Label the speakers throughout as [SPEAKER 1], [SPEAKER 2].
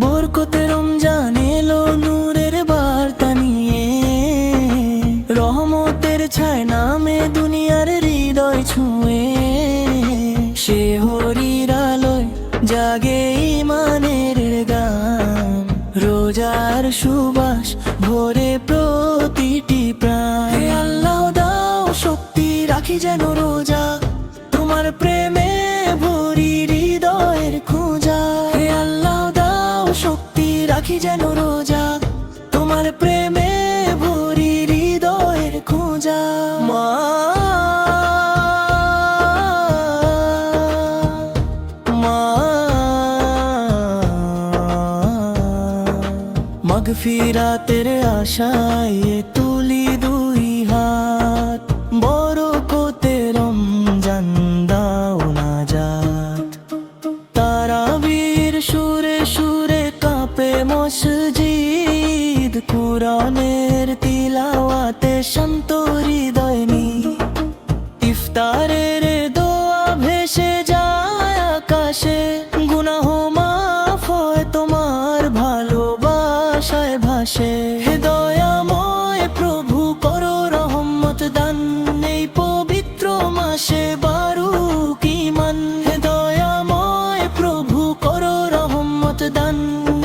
[SPEAKER 1] বরকতে রমজান এলো নূরের বার্তা নিয়ে, রহমতের ছায় নামে দুনিয়ার হৃদয় ছুঁয়ে। সে হরির আলোয় জাগে ইমানের গান, রোজার সুবাস ভরে প্রতিটি প্রাণ। হে আল্লাহ দাও শক্তি, রাখি যেন রোজা তোমার প্রেমে ভরি হৃদয়ের খোঁজা। হে আল্লাহ দাও শক্তি, রাখি যেন রোজা তোমার প্রেমে ভরি হৃদয়ের খোঁজা। মাগফিরাতের আশায় তুলি দুই হাত, বরকতে রমজান দাও নাজাত। তারাবির সুরে সুরে কাঁপে মসজিদ, কুরআনের তিলাওয়াতে শান্ত হৃদয় নিয়ে। ইফতারের দোয়া ভেসে যায় আকাশে, গুনাহ মাফ হয় তোমার ভালোবাসায় ভাসে। হে দয়াময় প্রভু করো রহমত দান, এই পবিত্র মাসে বারুক ঈমান। হে দয়াময় প্রভু করো রহমত দান,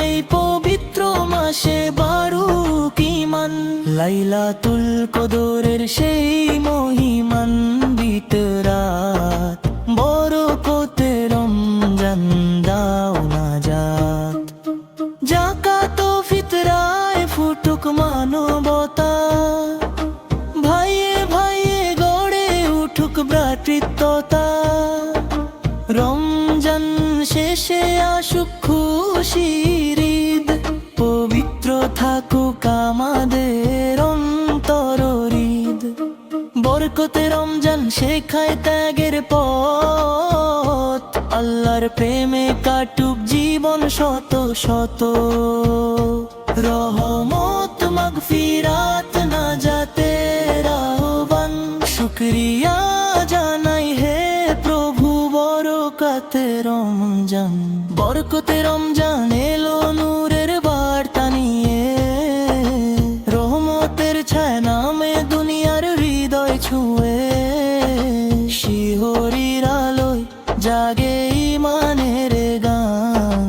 [SPEAKER 1] এই পবিত্র মাসে বারুক ঈমান। লাইলাতুল কদরের সেই মহিমান্বিত রাত, বরকতে রমজান দাও নাজাত। যাকাত ও ফিতরায় ফুটুক মানবতা, ভাইয়ে ভাইয়ে গড়ে উঠুক ভ্রাতৃত্বতা। রমজান শেষে আসুক খুশির ঈদ, পবিত্র থাকুক আমাদের অন্তর হৃদ। বরকতে রমজান শেখায় ত্যাগের পথ, আল্লাহর প্রেমে কাটুক জীবন শত শত। রহমত মাগফিরাত নাজাতের আহ্বান, শুকরিয়া জানাই হে প্রভু বরকতে রমজান। বরকতে রমজান এলো নূরের বার্তা নিয়ে, রহমতের ছায়া নামে দুনিয়ার হৃদয় ছুঁয়ে। শিহরির আলোয় জাগে ইমানের গান,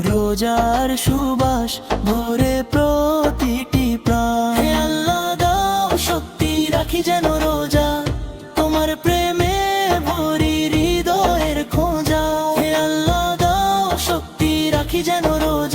[SPEAKER 1] রোজার সুবাস ভরে প্রতিটি প্রাণ। হে আল্লাহ দাও শক্তি, রাখি যেন রোজা তোমার প্রেমে ভরি হৃদয়ের খোঁজা। হে আল্লাহ দাও শক্তি, রাখি যেন রোজা